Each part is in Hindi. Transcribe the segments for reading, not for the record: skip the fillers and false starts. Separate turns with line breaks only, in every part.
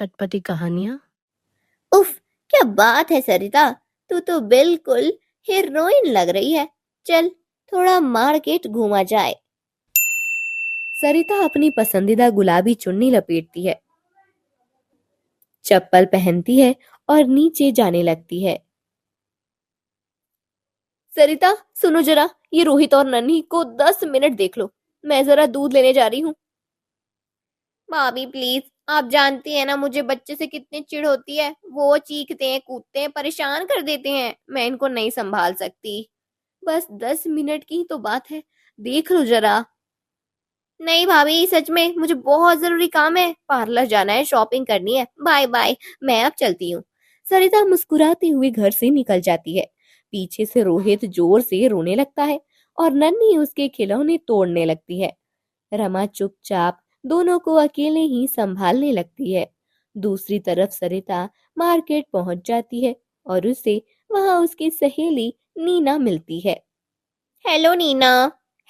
चटपटी कहानियाँ।
उफ, क्या बात है सरिता, तू तो बिल्कुल हीरोइन लग रही है। चल, थोड़ा मार्केट घूमा जाए। सरिता अपनी पसंदीदा गुलाबी चुन्नी लपेटती है, चप्पल पहनती है और नीचे जाने लगती है। सरिता, सुनो जरा, ये रोहित और नन्ही को 10 मिनट देख लो। मैं जरा दूध लेने जा रही हूँ। भाभी प्लीज, आप जानती है ना मुझे बच्चे से कितनी चिढ़ होती है। वो चीखते हैं, कूदते हैं, परेशान कर देते हैं। मैं इनको नहीं संभाल सकती। बस 10 मिनट की तो बात है, देख लो जरा। नहीं भाभी, सच में मुझे बहुत जरूरी काम है। पार्लर जाना है, शॉपिंग करनी है। बाय बाय, मैं अब चलती हूँ। सरिता मुस्कुराती हुई घर से निकल जाती है। पीछे से रोहित जोर से रोने लगता है और नन्ही उसके खिलौने तोड़ने लगती है। रमा चुपचाप दोनों को अकेले ही संभालने लगती है। दूसरी तरफ सरिता मार्केट पहुंच जाती है और उसे वहां उसकी सहेली नीना मिलती है। हेलो नीना।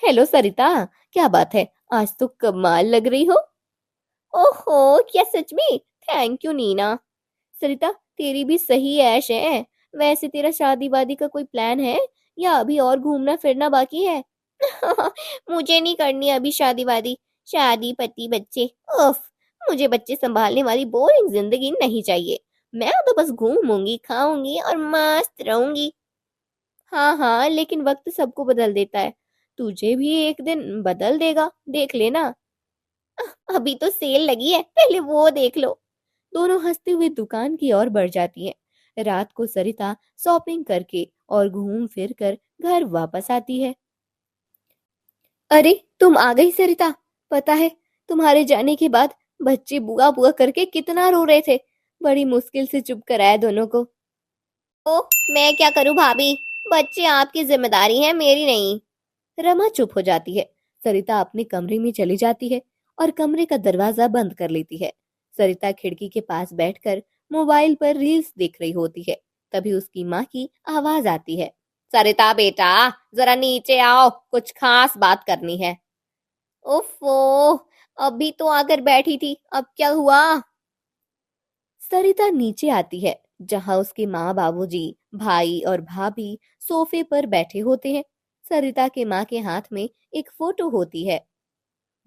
हेलो सरिता, क्या बात है, आज तो कमाल लग रही हो। ओहो, क्या सच में? Thank you Neena. सरिता, तेरी भी सही ऐश है। वैसे तेरा शादी वादी का कोई प्लान है या अभी और घूमना फिरना बाकी है? मुझे नहीं करनी अभी शादी वादी। शादी पति बच्चे, उफ, मुझे बच्चे संभालने वाली बोरिंग जिंदगी नहीं चाहिए। मैं तो बस घूमूंगी, खाऊंगी और मस्त रहूंगी। हाँ हाँ, लेकिन वक्त सबको बदल देता है। तुझे भी एक दिन बदल देगा, देख लेना। अभी तो सेल लगी है, पहले वो देख लो। दोनों हंसते हुए दुकान की ओर बढ़ जाती हैं। रात को सरिता शॉपिंग करके और घूम फिर कर घर वापस आती है। अरे, तुम आ गई सरिता। पता है, तुम्हारे जाने के बाद बच्चे बुआ बुआ करके कितना रो रहे थे। बड़ी मुश्किल से चुप कराया दोनों को। ओ, मैं क्या करूं भाभी, बच्चे आपकी जिम्मेदारी है, मेरी नहीं। रमा चुप हो जाती है। सरिता अपने कमरे में चली जाती है और कमरे का दरवाजा बंद कर लेती है। सरिता खिड़की के पास बैठकर मोबाइल पर रील्स देख रही होती है। तभी उसकी माँ की आवाज आती है। सरिता बेटा, जरा नीचे आओ, कुछ खास बात करनी है। ओफो, अभी तो आकर बैठी थी, अब क्या हुआ? सरिता नीचे आती है, जहां उसके माँ बाबूजी, भाई और भाभी सोफे पर बैठे होते हैं। सरिता के माँ के हाथ में एक फोटो होती है।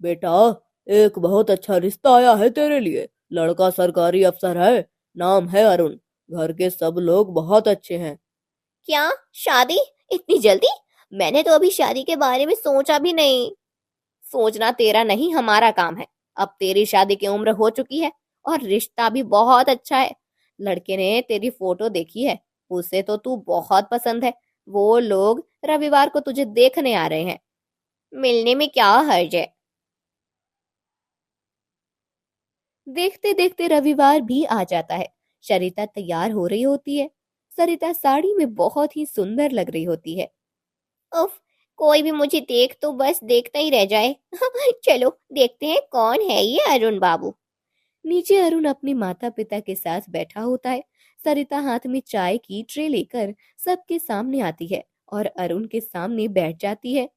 बेटा, एक बहुत अच्छा रिश्ता आया है तेरे लिए। लड़का सरकारी अफसर है, नाम है अरुण। घर के सब लोग बहुत अच्छे हैं। क्या? शादी? इतनी जल्दी? मैंने तो अभी शादी के बारे में सोचा भी नहीं। सोचना तेरा नहीं, हमारा काम है। अब तेरी शादी की उम्र हो चुकी है और रिश्ता भी बहुत अच्छा है। लड़के ने तेरी फोटो देखी है, उसे तो तू बहुत पसंद है। वो लोग रविवार को तुझे देखने आ रहे हैं। मिलने में क्या हर्ज है? देखते देखते रविवार भी आ जाता है। सरिता तैयार हो रही होती है। सरिता साड़ी में बहुत ही सुंदर लग रही होती है। उफ, कोई भी मुझे देख तो बस देखता ही रह जाए। चलो देखते हैं कौन है ये अरुण बाबू। नीचे अरुण अपने माता पिता के साथ बैठा होता है। सरिता हाथ में चाय की ट्रे लेकर सबके सामने आती है और अरुण के सामने बैठ जाती है।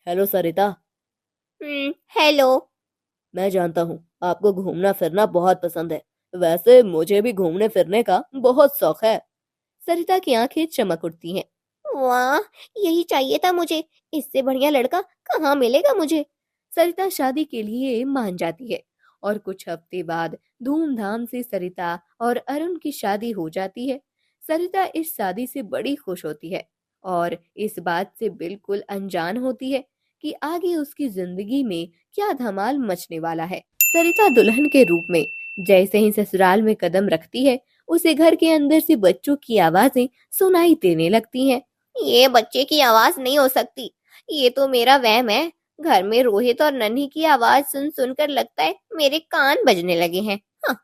हेलो सरिता। हेलो। मैं जानता हूँ आपको घूमना फिरना बहुत पसंद है। वैसे मुझे भी घूमने फिरने का बहुत शौक है। सरिता की आंखें चमक उठती हैं। वाह, यही चाहिए था मुझे। इससे बढ़िया लड़का कहाँ मिलेगा मुझे। सरिता शादी के लिए मान जाती है और कुछ हफ्ते बाद धूमधाम से सरिता और अरुण की शादी हो जाती है। सरिता इस शादी से बड़ी खुश होती है और इस बात से बिल्कुल अनजान होती है कि आगे उसकी जिंदगी में क्या धमाल मचने वाला है। सरिता दुल्हन के रूप में जैसे ही ससुराल में कदम रखती है, उसे घर के अंदर से बच्चों की आवाजें सुनाई देने लगती हैं। ये बच्चे की आवाज नहीं हो सकती, ये तो मेरा वहम है। घर में रोहित और नन्ही की आवाज सुन सुनकर लगता है मेरे कान बजने लगे हैं। हाँ।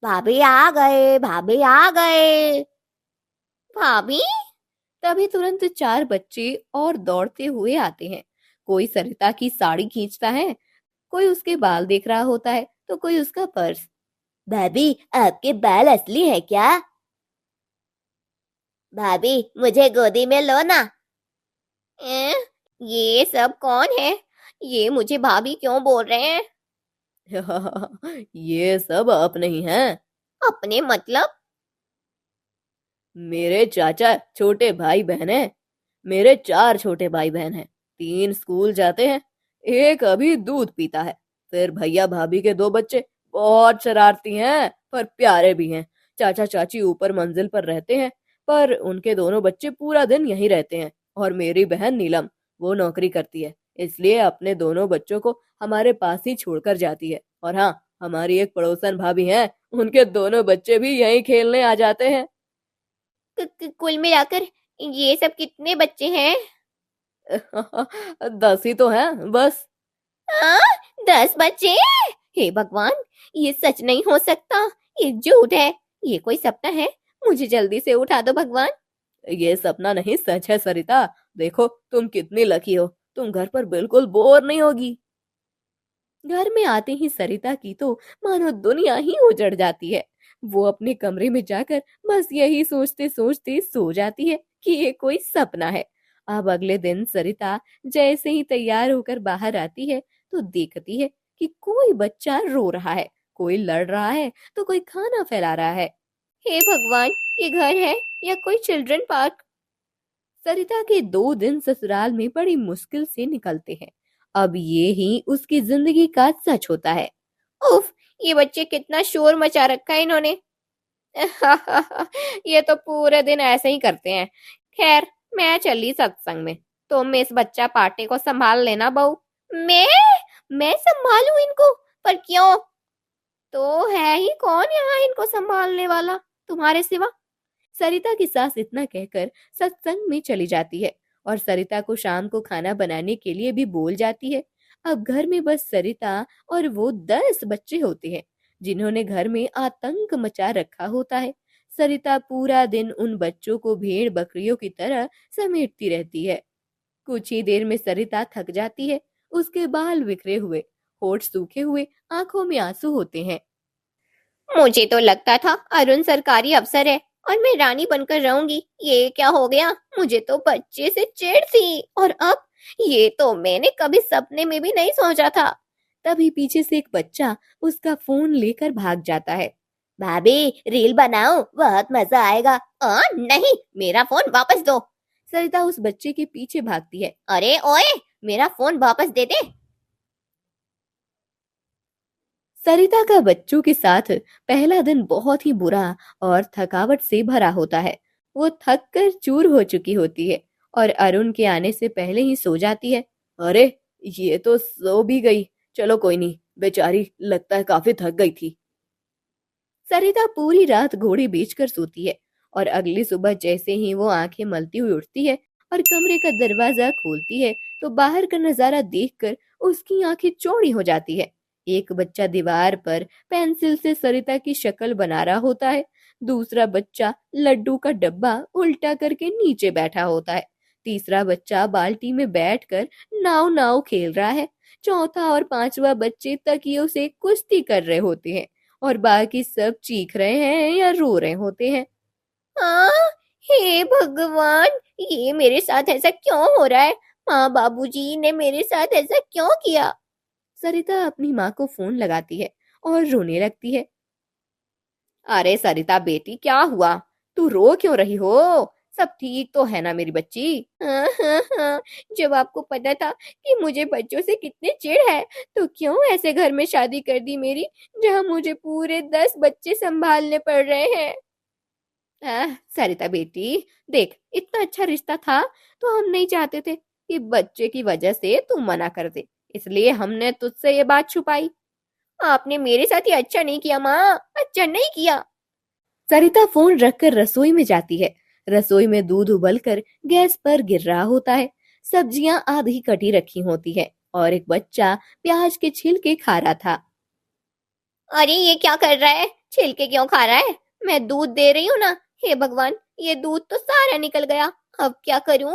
भाभी आ गए, भाभी आ गए। भाभी? तभी तुरंत चार बच्चे और दौड़ते हुए आते हैं। कोई सरिता की साड़ी खींचता है, कोई उसके बाल देख रहा होता है, तो कोई उसका पर्स। भाभी, आपके बाल असली है क्या? भाभी, मुझे गोदी में लो ना। ए, ये सब कौन है? ये मुझे भाभी क्यों बोल रहे हैं?
ये सब अपने ही हैं।
अपने मतलब?
मेरे चाचा छोटे भाई बहन हैं। मेरे 4 छोटे भाई बहन हैं। 3 स्कूल जाते हैं, एक अभी दूध पीता है। फिर भैया भाभी के 2 बच्चे बहुत शरारती हैं पर प्यारे भी हैं। चाचा चाची ऊपर मंजिल पर रहते हैं, पर उनके दोनों बच्चे पूरा दिन यहीं रहते हैं। और मेरी बहन नीलम, वो नौकरी करती है, इसलिए अपने दोनों बच्चों को हमारे पास ही छोड़कर जाती है। और हाँ, हमारी एक पड़ोसन भाभी हैं, उनके दोनों बच्चे भी यहीं खेलने आ जाते हैं।
कुल मिलाकर ये सब कितने बच्चे हैं?
10 ही तो हैं बस।
हाँ, 10 बच्चे? हे भगवान, ये सच नहीं हो सकता। ये झूठ है। ये कोई सपना है। मुझे जल्दी से उठा दो भगवान।
ये सपना नहीं, सच है सरिता। देखो तुम कितनी लकी हो, तुम घर पर बिल्कुल बोर नहीं होगी। घर में आते ही सरिता की तो मानो दुनिया ही उजड़ जाती है। वो अपने कमरे में जाकर बस यही सोचते सोचते सो जाती है कि ये कोई सपना है। अब अगले दिन सरिता जैसे ही तैयार होकर बाहर आती है तो देखती है कि कोई बच्चा रो रहा है, कोई लड़ रहा है, तो कोई खाना फैला रहा है।
हे भगवान, ये घर है या कोई चिल्ड्रन पार्क?
सरिता के 2 दिन ससुराल में बड़ी मुश्किल से निकलते हैं। अब ये ही उसकी जिंदगी का सच होता है।
उफ, ये बच्चे कितना शोर मचा रखा है इन्होंने। ये तो पूरे दिन ऐसे ही करते हैं। खैर, मैं चली सत्संग में। तुम इस बच्चा पार्टी को संभाल लेना बहू। मैं मैं संभालूं इनको? पर क्यों? तो है ही कौन यहाँ इनको संभालने वाला तुम्हारे सिवा?
सरिता की सास इतना कहकर सत्संग में चली जाती है और सरिता को शाम को खाना बनाने के लिए भी बोल जाती है। अब घर में बस सरिता और वो 10 बच्चे होते हैं जिन्होंने घर में आतंक मचा रखा होता है। सरिता पूरा दिन उन बच्चों को भेड़ बकरियों की तरह समेटती रहती है। कुछ ही देर में सरिता थक जाती है। उसके बाल बिखरे हुए, होठ सूखे हुए, आंखों में आंसू होते हैं।
मुझे तो लगता था अरुण सरकारी अफसर है और मैं रानी बनकर रहूंगी। ये क्या हो गया? मुझे तो बच्चे से चिढ़ थी और अब ये तो मैंने कभी सपने में भी नहीं सोचा था।
तभी पीछे से एक बच्चा उसका फोन लेकर भाग जाता है। भाभी, रील बनाओ, बहुत मजा आएगा।
नहीं, मेरा फोन वापस दो।
सरिता उस बच्चे के पीछे भागती है।
अरे ओए, मेरा फोन वापस दे दे।
सरिता का बच्चों के साथ पहला दिन बहुत ही बुरा और थकावट से भरा होता है। वो थक कर चूर हो चुकी होती है और अरुण के आने से पहले ही सो जाती है। अरे, ये तो सो भी गई। चलो कोई नहीं, बेचारी लगता है काफी थक गई थी। सरिता पूरी रात घोड़े बेचकर सोती है और अगली सुबह जैसे ही वो आंखें मलती हुई उठती है और कमरे का दरवाजा खोलती है तो बाहर का नजारा देखकर उसकी आंखें चौड़ी हो जाती है। एक बच्चा दीवार पर पेंसिल से सरिता की शक्ल बना रहा होता है। दूसरा बच्चा लड्डू का डब्बा उल्टा करके नीचे बैठा होता है। तीसरा बच्चा बाल्टी में बैठकर नाव नाव खेल रहा है। चौथा और पांचवा बच्चे तकियों से कुश्ती कर रहे होते हैं और बाकी सब चीख रहे हैं या रो रहे होते हैं।
हाँ, हे भगवान, ये मेरे साथ ऐसा क्यों हो रहा है? माँ बाबूजी ने मेरे साथ ऐसा क्यों किया?
सरिता अपनी माँ को फोन लगाती है और रोने लगती है। अरे सरिता बेटी, क्या हुआ? तू रो क्यों रही हो? सब ठीक तो है ना मेरी बच्ची?
हाँ हाँ हाँ, जब आपको पता था कि मुझे बच्चों से कितने चिढ़ है, तो क्यों ऐसे घर में शादी कर दी मेरी, जहाँ मुझे पूरे 10 बच्चे संभालने पड़ रहे हैं?
सरिता बेटी, देख, इतना अच्छा रिश्ता था तो हम नहीं चाहते थे कि बच्चे की वजह से तू मना कर दे, इसलिए हमने तुझसे ये बात छुपाई।
आपने मेरे साथ ये अच्छा नहीं किया माँ, अच्छा नहीं किया।
सरिता फोन रखकर रसोई में जाती है। रसोई में दूध उबलकर गैस पर गिर रहा होता है। सब्जियां आधी कटी रखी होती है और एक बच्चा प्याज के छिलके खा रहा था।
अरे ये क्या कर रहा है? छिलके क्यों खा रहा है? मैं दूध दे रही हूँ ना। हे भगवान, ये दूध तो सारा निकल गया। अब क्या करूं?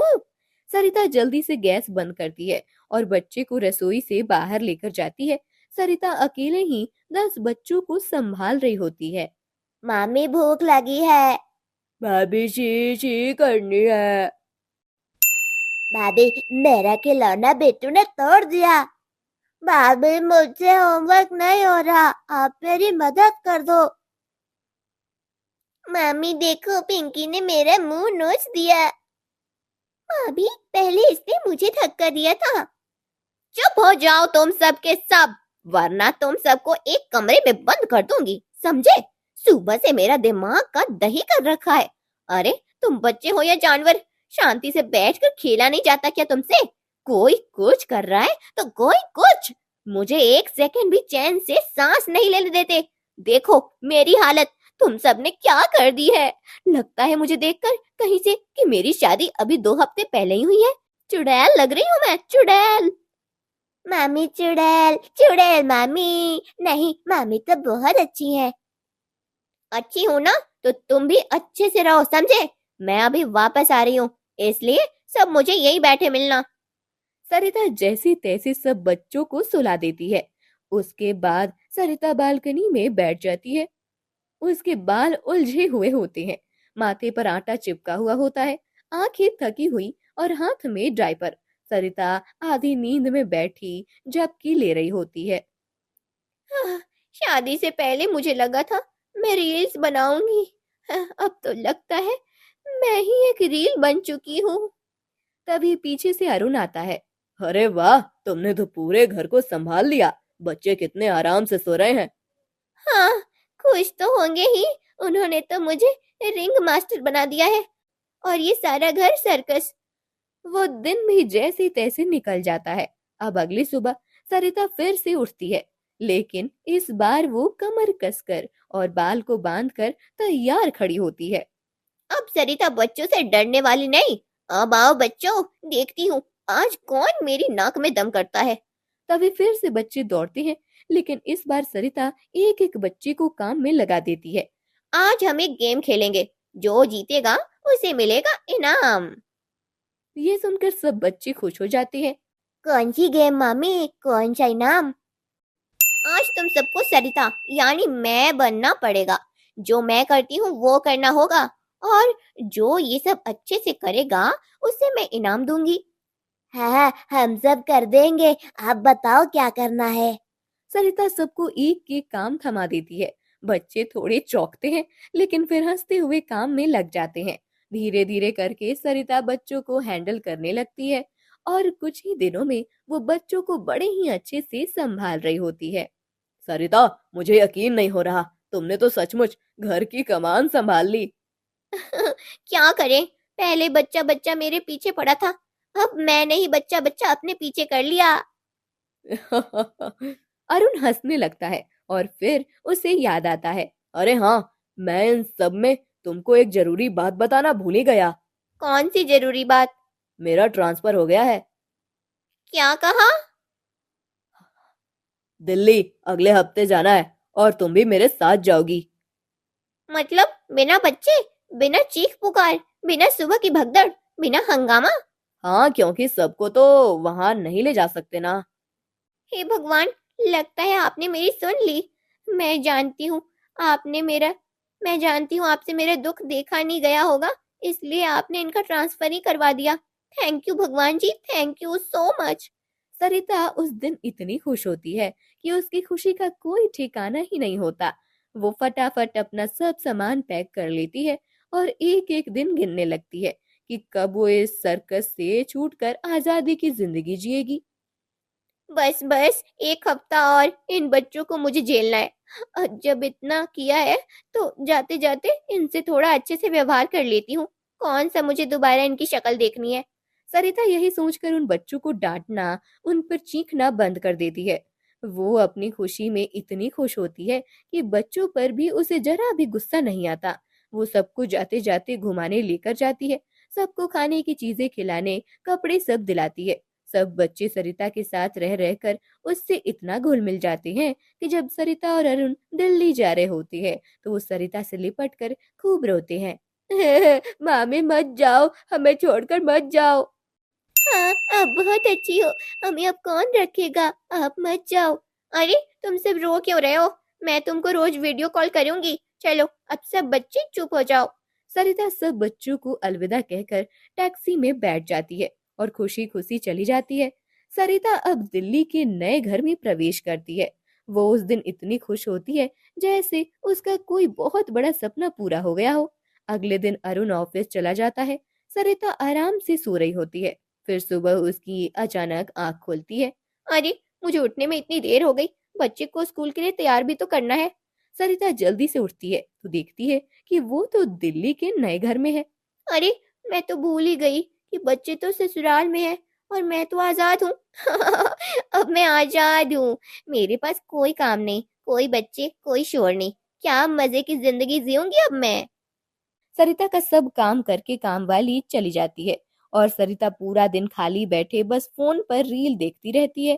सरिता जल्दी से गैस बंद करती है और बच्चे को रसोई से बाहर लेकर जाती है। सरिता अकेले ही 10 बच्चों को संभाल रही होती है।
मामी भूख लगी है।
भाभी शी शी करनी है।
भाभी, मेरा खिलौना बेटू ने तोड़ दिया। भाभी मुझसे होमवर्क नहीं हो रहा, आप मेरी मदद कर दो। मम्मी देखो, पिंकी ने मेरा मुंह नोच दिया। भाभी पहले इसने मुझे धक्का दिया था। चुप हो जाओ तुम सब के सब, वरना तुम सबको एक कमरे में बंद कर दूंगी, समझे? सुबह से मेरा दिमाग का दही कर रखा है। अरे तुम बच्चे हो या जानवर, शांति से बैठकर खेला नहीं जाता क्या तुमसे? कोई कुछ कर रहा है तो कोई कुछ, मुझे एक सेकंड भी चैन से सांस नहीं लेने देते। देखो मेरी हालत तुम सब ने क्या कर दी है। लगता है मुझे देखकर कहीं से कि मेरी शादी अभी 2 हफ्ते पहले ही हुई है। चुड़ैल लग रही हूँ मैं, चुड़ैल। मामी चुड़ैल, चुड़ैल मामी। नहीं, मामी तो बहुत अच्छी है। अच्छी हूँ ना, तो तुम भी अच्छे से रहो, समझे? मैं अभी वापस आ रही हूँ, इसलिए सब मुझे यहीं बैठे मिलना।
सरिता जैसी तैसी सब बच्चों को सुला देती है। उसके बाद सरिता बालकनी में बैठ जाती है। उसके बाल उलझे हुए होते हैं, माथे पर आटा चिपका हुआ होता है, आंखें थकी हुई और हाथ में डायपर। सरिता आधी नींद में बैठी झपकी ले रही होती है।
शादी से पहले मुझे लगा था मैं रील्स बनाऊंगी, अब तो लगता है मैं ही एक रील बन चुकी हूँ।
तभी पीछे से अरुण आता है। अरे वाह, तुमने तो पूरे घर को संभाल लिया। बच्चे कितने आराम से सो रहे हैं।
हाँ, खुश तो होंगे ही, उन्होंने तो मुझे रिंग मास्टर बना दिया है, और ये सारा घर सर्कस।
वो दिन भी जैसे तैसे निकल जाता है। अब अगली सुबह सरिता फिर से उठती है, लेकिन इस बार वो कमर कसकर और बाल को बांधकर तैयार खड़ी होती है।
अब सरिता बच्चों से डरने वाली नहीं। अब आओ बच्चों, देखती हूँ आज कौन मेरी नाक में दम करता है।
तभी फिर से बच्चे दौड़ते हैं, लेकिन इस बार सरिता एक एक बच्चे को काम में लगा देती है।
आज हम एक गेम खेलेंगे, जो जीतेगा उसे मिलेगा इनाम।
ये सुनकर सब बच्चे खुश हो जाते हैं।
कौन सी गेम मामी, कौन सा इनाम? आज तुम सबको सरिता यानी मैं बनना पड़ेगा। जो मैं करती हूँ वो करना होगा, और जो ये सब अच्छे से करेगा उसे मैं इनाम दूंगी। हाँ, हम सब कर देंगे, आप बताओ क्या करना है।
सरिता सबको एक एक काम थमा देती है। बच्चे थोड़े चौंकते हैं, लेकिन फिर हंसते हुए काम में लग जाते हैं। धीरे धीरे करके सरिता बच्चों को हैंडल करने लगती है और कुछ ही दिनों में वो बच्चों को बड़े ही अच्छे से संभाल रही होती है। सरिता, मुझे यकीन नहीं हो रहा, तुमने तो सचमुच घर की कमान संभाल ली।
क्या करें, पहले बच्चा बच्चा मेरे पीछे पड़ा था, अब मैंने ही बच्चा बच्चा अपने पीछे कर लिया।
अरुण हंसने लगता है और फिर उसे याद आता है। अरे हाँ, मैं इन सब में तुमको एक जरूरी बात बताना भूल ही गया।
कौन सी जरूरी बात?
मेरा ट्रांसफर हो गया है।
क्या कहा?
दिल्ली अगले हफ्ते जाना है और तुम भी मेरे साथ जाओगी।
मतलब बिना बच्चे, बिना चीख पुकार, बिना सुबह की भगदड़, बिना हंगामा?
हाँ, क्योंकि सबको तो वहां नहीं ले जा सकते ना।
हे भगवान, लगता है आपने मेरी सुन ली। मैं जानती हूँ आपने मेरा मैं जानती हूँ आपसे मेरा दुख देखा नहीं गया होगा, इसलिए आपने इनका ट्रांसफर ही करवा दिया। थैंक यू भगवान जी, थैंक यू सो मच।
सरिता उस दिन इतनी खुश होती है कि उसकी खुशी का कोई ठिकाना ही नहीं होता। वो फटाफट अपना सब सामान पैक कर लेती है और एक एक दिन गिनने लगती है कि कब वो इस सर्कस से छूटकर आजादी की जिंदगी जिएगी।
बस बस एक हफ्ता और इन बच्चों को मुझे झेलना है। जब इतना किया है तो जाते जाते इनसे थोड़ा अच्छे से व्यवहार कर लेती हूँ। कौन सा मुझे दोबारा इनकी शक्ल देखनी है।
सरिता यही सोचकर उन बच्चों को डांटना, उन पर चीखना बंद कर देती है। वो अपनी खुशी में इतनी खुश होती है कि बच्चों पर भी उसे जरा भी गुस्सा नहीं आता। वो सबको जाते जाते घुमाने लेकर जाती है, सबको खाने की चीजें खिलाने, कपड़े सब दिलाती है। सब बच्चे सरिता के साथ रह रहकर उससे इतना घुल मिल जाते हैं कि जब सरिता और अरुण दिल्ली जा रहे होते हैं तो वो सरिता से लिपट कर खूब रोते हैं। मामी मत जाओ, हमें छोड़कर मत जाओ।
हाँ, आप बहुत अच्छी हो, हमें अब कौन रखेगा, आप मत जाओ। अरे तुम सब रो क्यों रहे हो? मैं तुमको रोज वीडियो कॉल करूंगी। चलो अब सब बच्चे चुप हो जाओ।
सरिता सब बच्चों को अलविदा कहकर टैक्सी में बैठ जाती है और खुशी खुशी चली जाती है। सरिता अब दिल्ली के नए घर में प्रवेश करती है। वो उस दिन इतनी खुश होती है जैसे उसका कोई बहुत बड़ा सपना पूरा हो गया हो। अगले दिन अरुण ऑफिस चला जाता है। सरिता आराम से सो रही होती है। फिर सुबह उसकी अचानक आंख खुलती है।
अरे, मुझे उठने में इतनी देर हो गई। बच्चे को स्कूल के लिए तैयार भी तो करना है।
सरिता जल्दी से उठती है तो देखती है कि वो तो दिल्ली के नए घर में है।
अरे, मैं तो भूल ही गई कि बच्चे तो ससुराल में है और मैं तो आजाद हूँ। अब मैं आजाद हूँ। मेरे पास कोई काम नहीं, कोई बच्चे, कोई शोर नहीं। क्या मजे की जिंदगी जीऊंगी अब मैं।
सरिता का सब काम करके काम वाली चली जाती है और सरिता पूरा दिन खाली बैठे बस फोन पर रील देखती रहती है।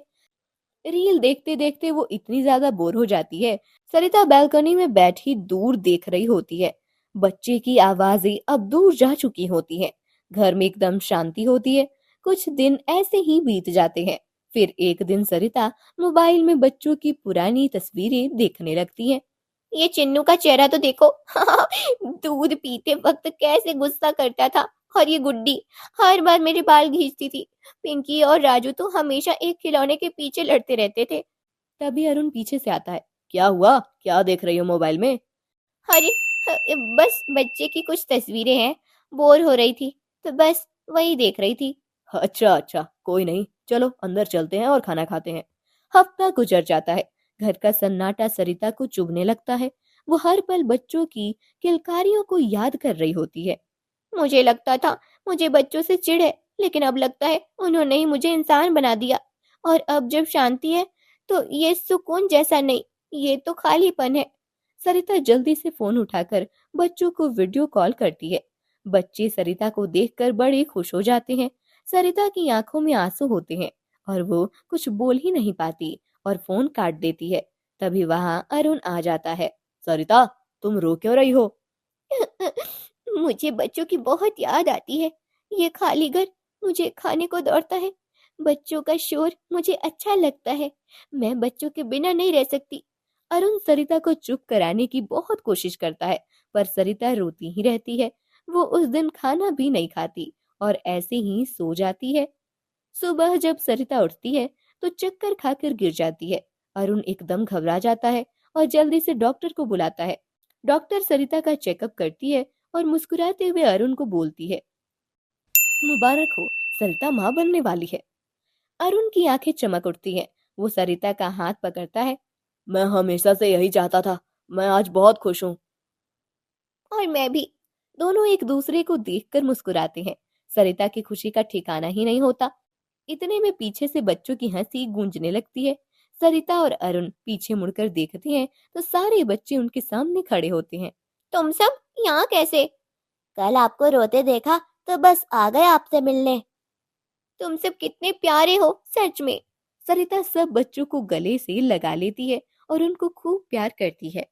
रील देखते देखते वो इतनी ज्यादा बोर हो जाती है। सरिता बालकनी में बैठी दूर देख रही होती है। बच्चे की आवाजें अब दूर जा चुकी होती हैं। घर में एकदम शांति होती है। कुछ दिन ऐसे ही बीत जाते हैं। फिर एक दिन सरिता मोबाइल में बच्चों की पुरानी तस्वीरें देखने लगती है।
ये चिन्नू का चेहरा तो देखो। दूध पीते वक्त कैसे गुस्सा करता था। और ये गुड्डी हर बार मेरे बाल खींचती थी। पिंकी और राजू तो हमेशा एक खिलौने के पीछे लड़ते रहते थे।
तभी अरुण पीछे से आता है। क्या हुआ, क्या देख रही हो मोबाइल में?
अरे, बस बच्चे की कुछ तस्वीरें हैं। बोर हो रही थी तो बस वही देख रही थी।
अच्छा अच्छा, कोई नहीं, चलो अंदर चलते हैं और खाना खाते हैं। हफ्ता गुजर जाता है। घर का सन्नाटा सरिता को चुभने लगता है। वो हर पल बच्चों की किलकारियों को याद कर रही होती है।
मुझे लगता था मुझे बच्चों से चिढ़ है, लेकिन अब लगता है उन्होंने ही मुझे इंसान बना दिया। और अब जब शांति है तो ये सुकून जैसा नहीं, ये तो खालीपन है।
सरिता जल्दी से फोन उठाकर बच्चों को वीडियो कॉल करती है। बच्चे सरिता को देखकर बड़े खुश हो जाते हैं। सरिता की आंखों में आंसू होते हैं और वो कुछ बोल ही नहीं पाती और फोन काट देती है। तभी वहां अरुण आ जाता है। सरिता, तुम रो क्यों रही हो?
मुझे बच्चों की बहुत याद आती है। ये खाली घर मुझे खाने को दौड़ता है। बच्चों का शोर मुझे अच्छा लगता है। मैं बच्चों के बिना नहीं रह सकती।
अरुण सरिता को चुप कराने की बहुत कोशिश करता है पर सरिता रोती ही रहती है। वो उस दिन खाना भी नहीं खाती और ऐसे ही सो जाती है। सुबह जब सरिता उठती है तो चक्कर खाकर गिर जाती है। अरुण एकदम घबरा जाता है और जल्दी से डॉक्टर को बुलाता है। डॉक्टर सरिता का चेकअप करती है और मुस्कुराते हुए अरुण को बोलती है, मुबारक हो, सरिता माँ बनने वाली है। अरुण की आंखें चमक उठती हैं। वो सरिता का हाथ पकड़ता है। मैं हमेशा से यही चाहता था। मैं आज बहुत खुश हूँ।
और मैं भी।
दोनों एक दूसरे को देखकर मुस्कुराते हैं। सरिता की खुशी का ठिकाना ही नहीं होता। इतने में पीछे से बच्चों की हंसी गूंजने लगती है। सरिता और अरुण पीछे मुड़कर देखते हैं तो सारे बच्चे उनके सामने खड़े होते हैं।
तुम सब यहाँ कैसे? कल आपको रोते देखा तो बस आ गए आपसे मिलने। तुम सब कितने प्यारे हो सच में।
सरिता सब बच्चों को गले से लगा लेती है और उनको खूब प्यार करती है।